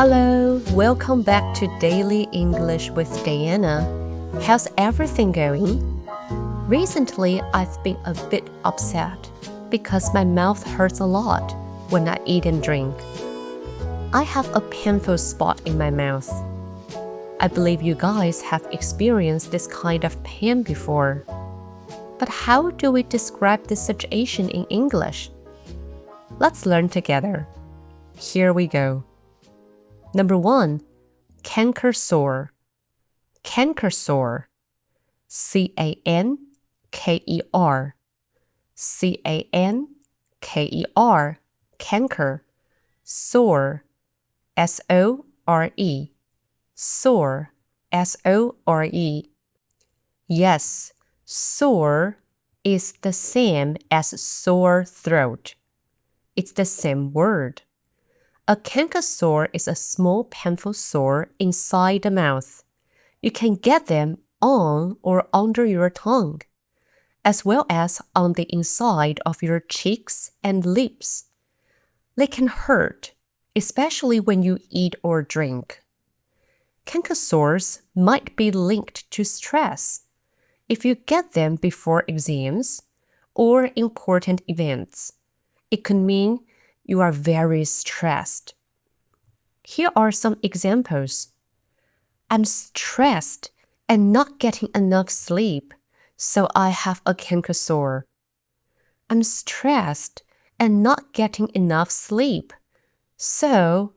Hello, welcome back to Daily English with Diana. How's everything going? Recently, I've been a bit upset because my mouth hurts a lot when I eat and drink. I have a painful spot in my mouth. I believe you guys have experienced this kind of pain before. But how do we describe this situation in English? Let's learn together. Here we go. Number 1, canker sore. Canker sore. C-A-N-K-E-R. C-A-N-K-E-R. Canker. Sore. S-O-R-E. Sore. S-O-R-E. Yes, sore is the same as sore throat. It's the same word. A canker sore is a small painful sore inside the mouth. You can get them on or under your tongue, as well as on the inside of your cheeks and lips. They can hurt, especially when you eat or drink. Canker sores might be linked to stress. If you get them before exams or important events, it could mean you are very stressed. Here are some examples. I'm stressed and not getting enough sleep, so I have a canker sore. I'm stressed and not getting enough sleep, so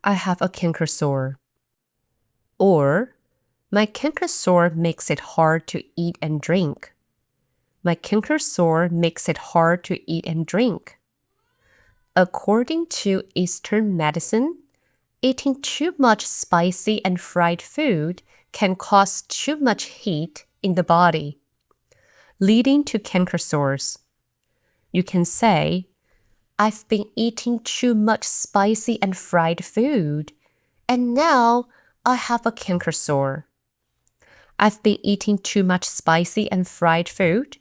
I have a canker sore. Or, my canker sore makes it hard to eat and drink. My canker sore makes it hard to eat and drink. According to Eastern medicine, eating too much spicy and fried food can cause too much heat in the body, leading to canker sores. You can say, I've been eating too much spicy and fried food, and now I have a canker sore. I've been eating too much spicy and fried food,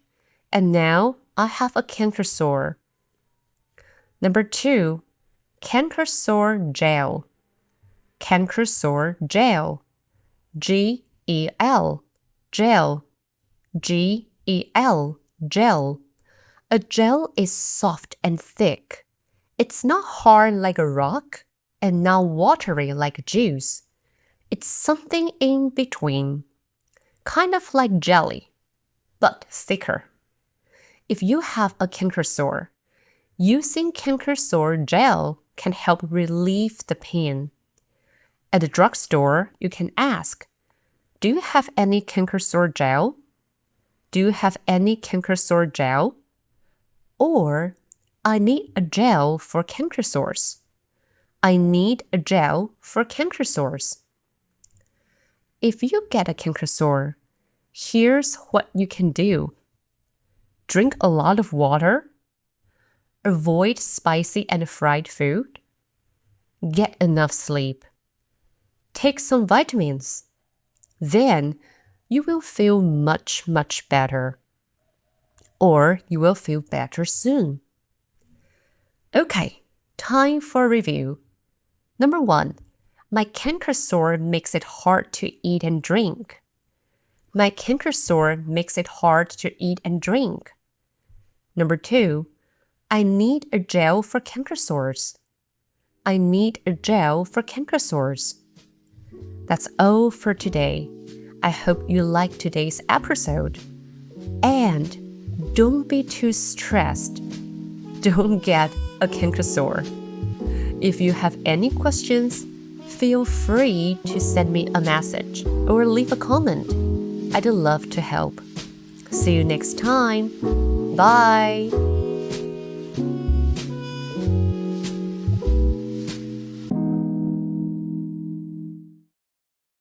and now I have a canker sore. Number 2, canker sore gel. Canker sore gel. G-E-L. Gel. G-E-L. Gel. A gel is soft and thick. It's not hard like a rock and not watery like juice. It's something in between. Kind of like jelly, but thicker. If you have a canker sore, using canker sore gel can help relieve the pain. At the drugstore, you can ask, do you have any canker sore gel? Do you have any canker sore gel? Or, I need a gel for canker sores. I need a gel for canker sores. If you get a canker sore, here's what you can do. Drink a lot of water. Avoid spicy and fried food. Get enough sleep. Take some vitamins. Then you will feel much, much better. Or you will feel better soon. Okay, time for review. Number 1, my canker sore makes it hard to eat and drink. My canker sore makes it hard to eat and drink. Number 2, I need a gel for canker sores. I need a gel for canker sores. That's all for today. I hope you liked today's episode. And don't be too stressed. Don't get a canker sore. If you have any questions, feel free to send me a message or leave a comment. I'd love to help. See you next time. Bye.